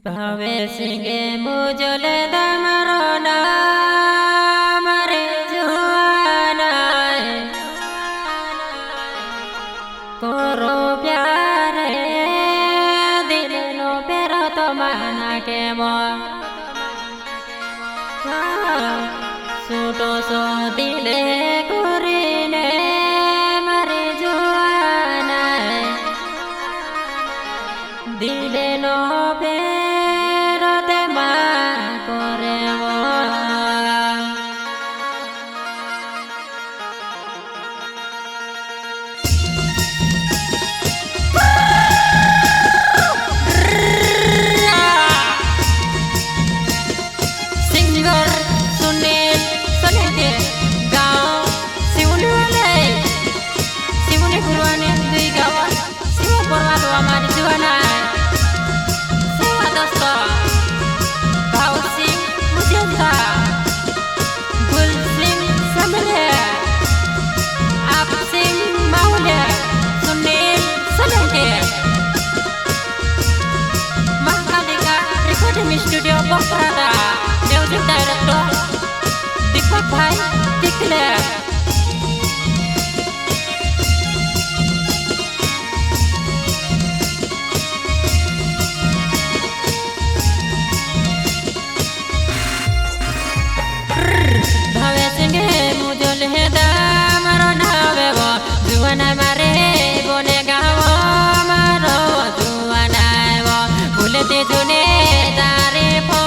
भावे सिंगे मुझले दमरो नाम रे जुआना कोरो प्यार दिल नो पेरो तो माना के मो सूटो सो दिले कुरीने मरे जुआना दिले नो पेरो ते मा करे वो सिंगर सुनील सलेंगे गाँव सिवनी वाले सिवनी गुरुवाने दुई गाँव सिवा परवालो हमारी जुआना सेवा दोस्त भाव सिंह मुझेंदा गुल सिंह समले आप Singh Maule Sunil Salenge Mahakalika recording studio Bokarada music director Deepak भाई टिकले भावे सिंगे मुझे ले दामरो नावे वो जुआना मारे बोने गावो मारो जुआना वो भूलते जुने तारे पो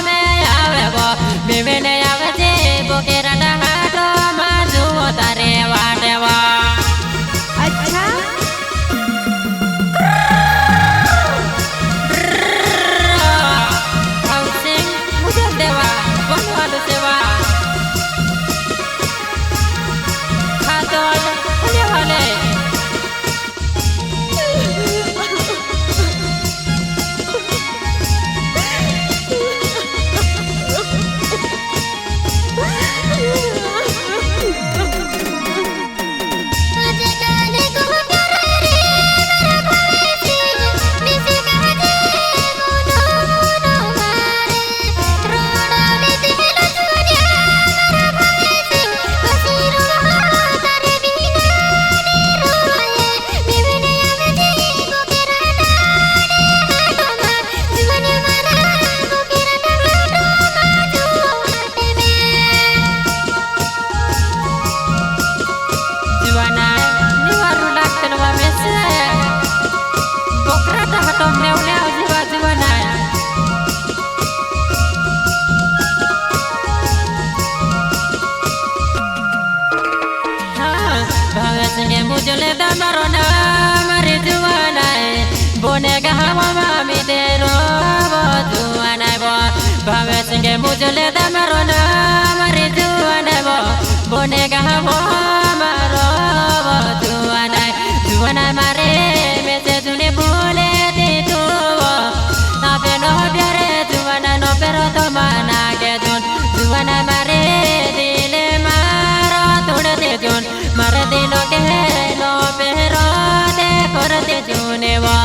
में आवे वो बेबेने आवे जे बोकेरा हाटो माजू तारे वाटे वो अच्छा भाव सिंह मुझे देवा बनवालो सेवा खातोल खुले वाले जुआना निवारू लागते नवा मेसे बोकरा हाटो नेवले जीवा जुआना भावे सिंगे मुझले दामरो नाम रे जुआना बोने गावा मामी तेरो वो जुआना वो भावे सिंगे मुझले दामरो नाम रे जुआना वो बोने गावा मारो वो जुआना जुआना मारे मेसे जुने बोले दे तू ना पे नो प्यारे जुआना नो पेरो तो माना के जुआना मारे दिले मारो तोड़ दे जुन मारे दिलो के नो पेरो दे कर दे जुने वा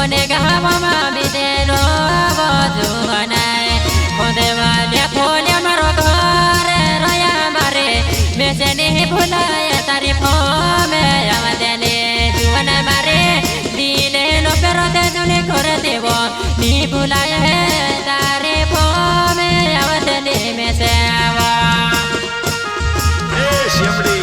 bone gawa mami de ro bozuanai bonde valia kholia maro gore roya mare meseni bhulaya tari phome amadene juana mare dile no pero de june kore debo ni bhulaya tari phome amadene mesewa Siempre.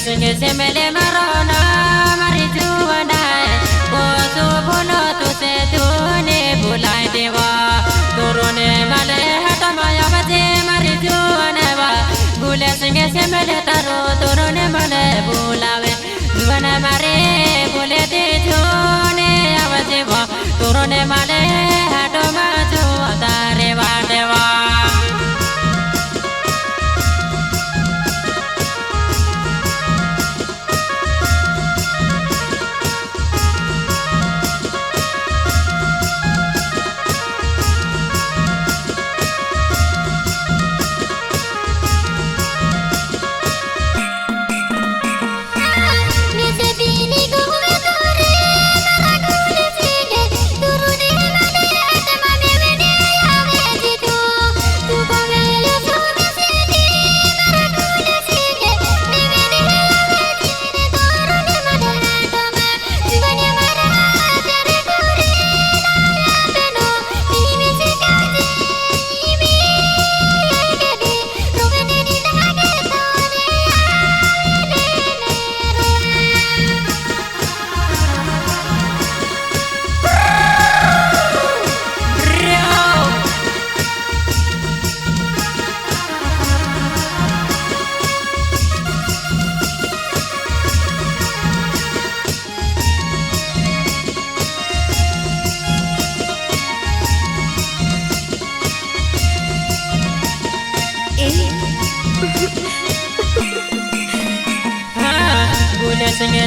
Singe semele marona maritu andai koso bolo tu se tune bulai dewa torone male hata maya bate maritu aneva gule singe semele taro torone male bulave juana mare gule de jone avate wa torone male hata majo tare wa dewa Turune male,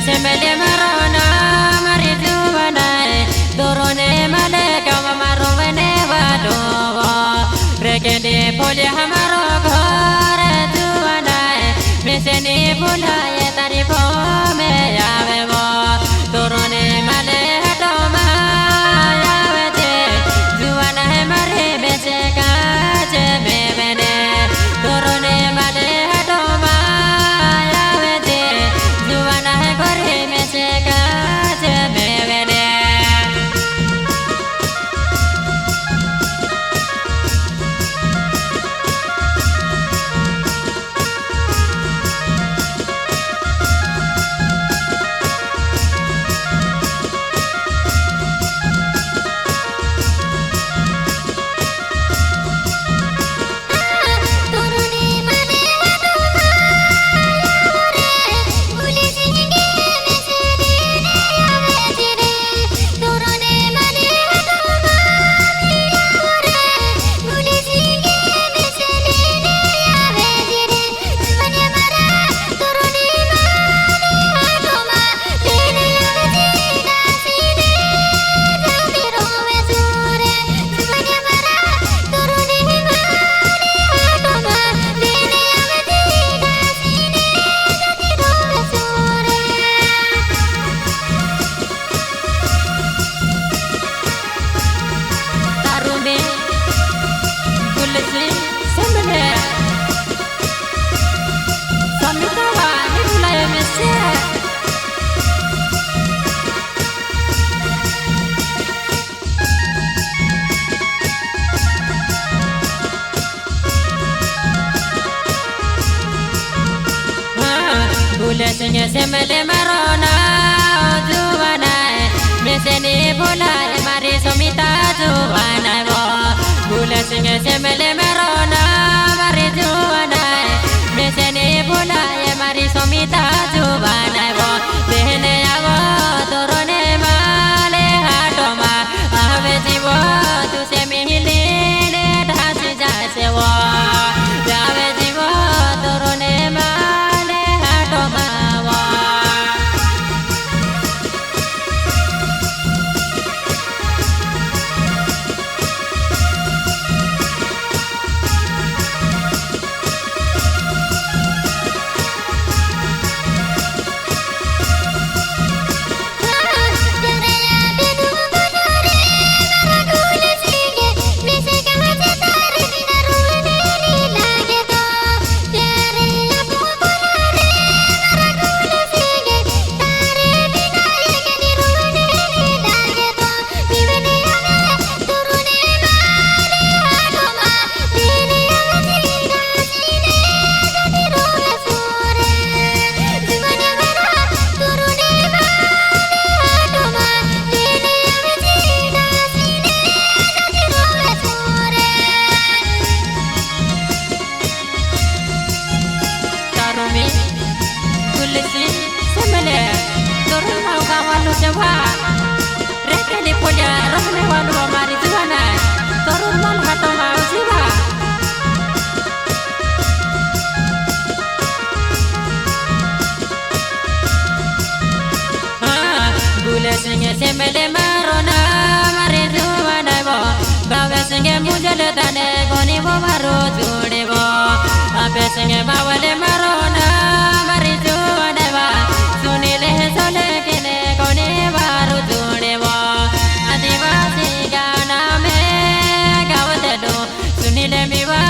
se me le marona marijuana dorone male kama marone vado prekende pole hamaro ghar juana me se ni bola ye tari po me ave bo dorone male hato ma ave te juana hai mare me se ka je me bene dorone male hato ma ave te juana hai kore me se ka je me bene Singe semele marona juwana meseni bola mari somita juwana bo bula singe semele marona mari juwana meseni bola mari somita juwana bo behne avo torone male hatoma ave jivo tu se mihile ne dhasi jase wo ave jivo torone male hatoma Jawa, reka di punya rohne walu mari juana, torun mal hato mau jiwa. Gula singe semele marona mari juana bo, bawa singe mujale tane goni bo maru jude bo, ape singe mawale marona mari juana ba, sunile sole kene goni baru jude bo, adivasi gana me gawate do, sunile miwa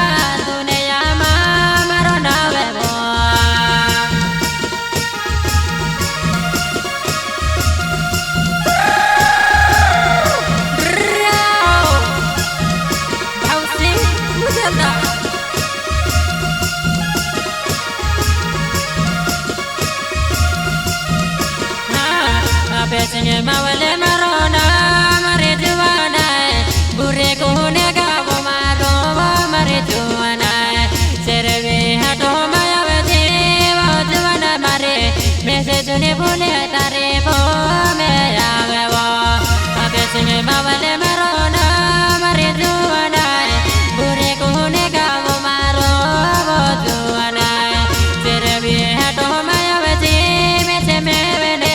dunia ma marona bebo. Singe mawale marona mare juana bure kune gabo maro mare juana serve hato mayave deva juana mare message ne bole tare bo me ave bo abe singe mawale marona mare juana bure kune gabo maro juana serve hato mayave deva me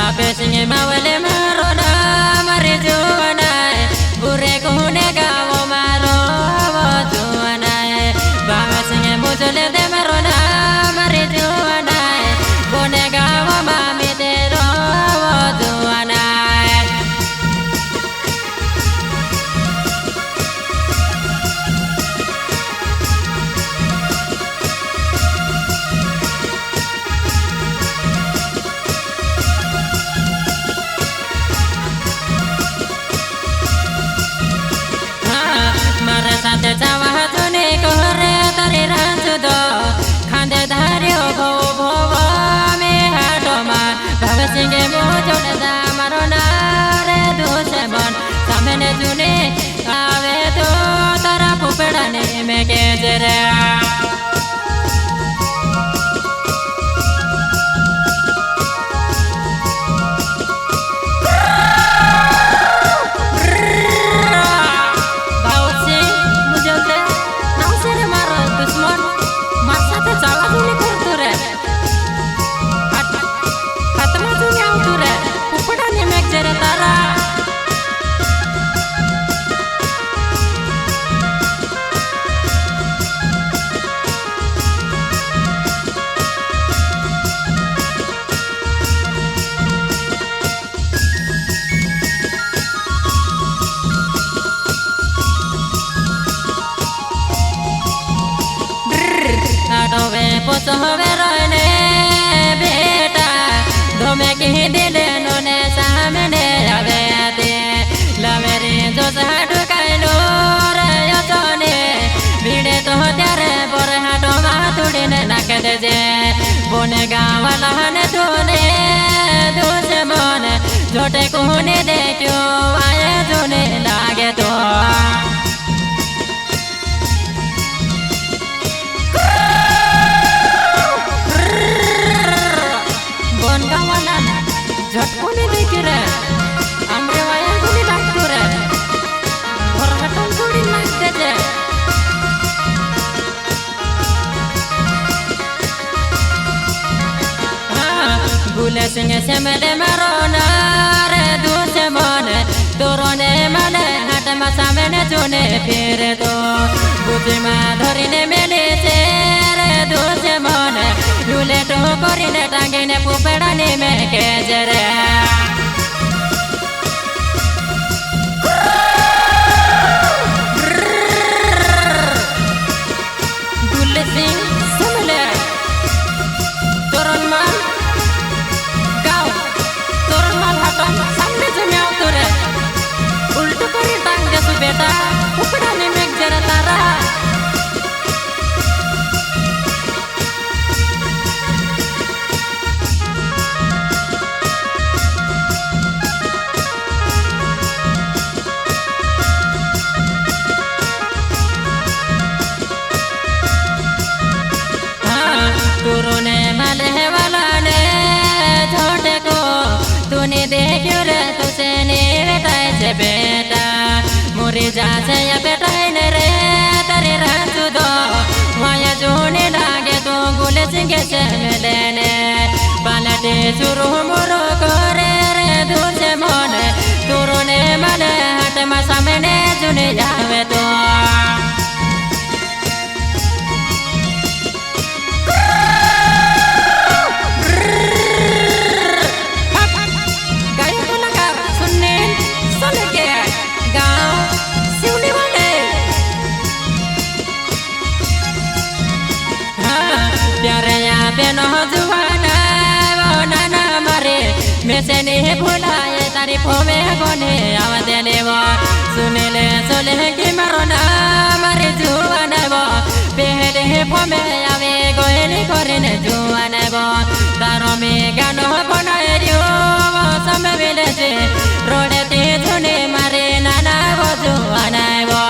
ape singe mawale marona mari juana bure kuhune gawo maro juana bame singe mujole de marona mari juana bone gawo mami de ro juana Sate cawa tune kore tari ranjudo khande dhario bho bho me hatoma bhava singe mojone da marona re duse mon samene june ave to tara pupedane me ke jere poso verone beta dome ki dile none samene avete la mere jo sadu kailo rayo tone bide to tare por hato ma tudine nakade je bone gawala ne tone dose mone jote kohone dekyo aye jone lage to Jatpone dekire amre waya guni lakture horhaton guni lagte je gule singe semele marona re duse mone dorone male hat masamene jone phire to bujima dharine mele se re duse mone lule to korine tangene pupedane me ke jere gule sing semele toron mal gaw toron mal hatam samne jame auture ulto kore tangge su beta pupedane me jere tara turune male wala ne thote ko tune dekyo re tuse ne vetai se beta mori ja se ya betai ne re tare rantu do maya jone lage to gule singe se melene balate suru moro kore re duse mone turune male hat masamene june jave to beno juana bona na mare mesene bhulaye tari phome gone awadene bo sunile sole ki marona mare juana bo behele phome ave goene korene juana bo taro me gano bonae rio samvele je rode te june mare nana bo juana bo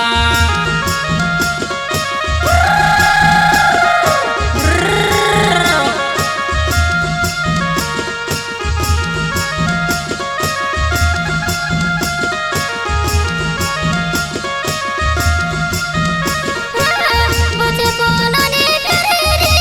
बोले बोलो ने प्यारे रे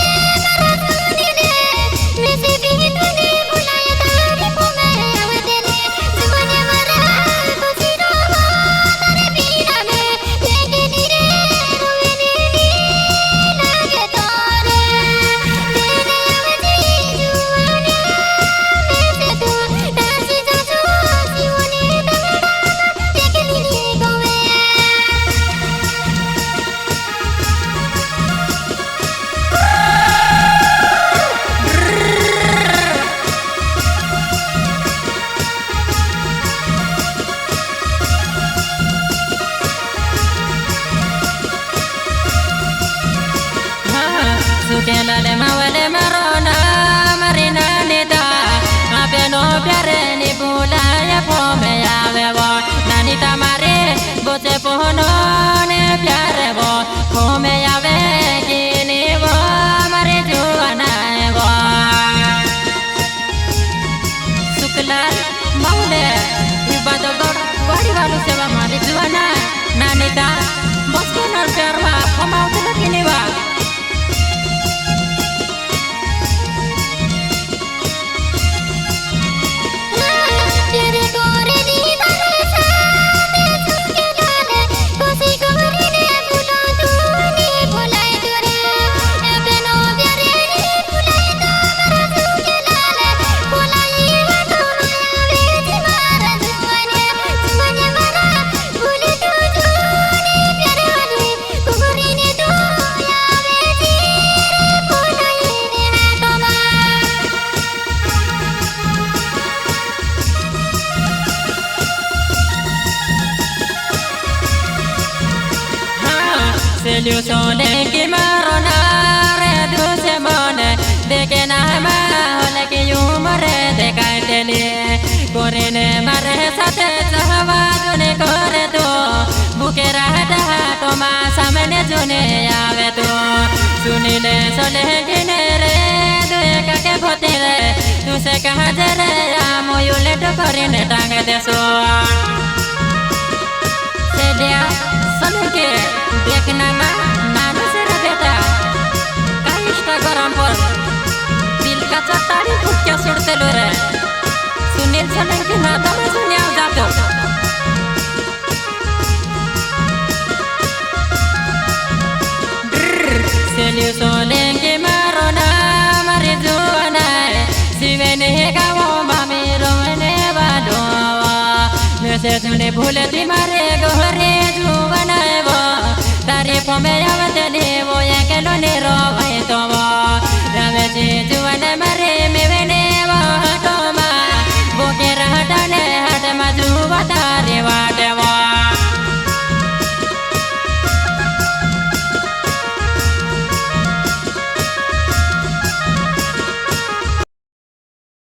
Anita, bos konar perwa, kamau tidak ini ba. Soluzione che marona redu semone de que nama hole que yumare de kaitele corene mare sate chahwa jone kore to bukera da to ma samne jone ave to sunile sole gine re do ka ke photire tu se kaha jare amoyule to corene tang de so se dia sole ke देखना ना नाना से रहता का Instagram पर दिल का चट्टारी foot के सुड़ते लो रे सुनील चले कि ना तो मैं सुनिया जातो सेल्यूसोने के मारो ना मारे जुआना सिवेने का वो मामी रोने बाडो मैं से तूने भूले दी मारे गोरे जुआना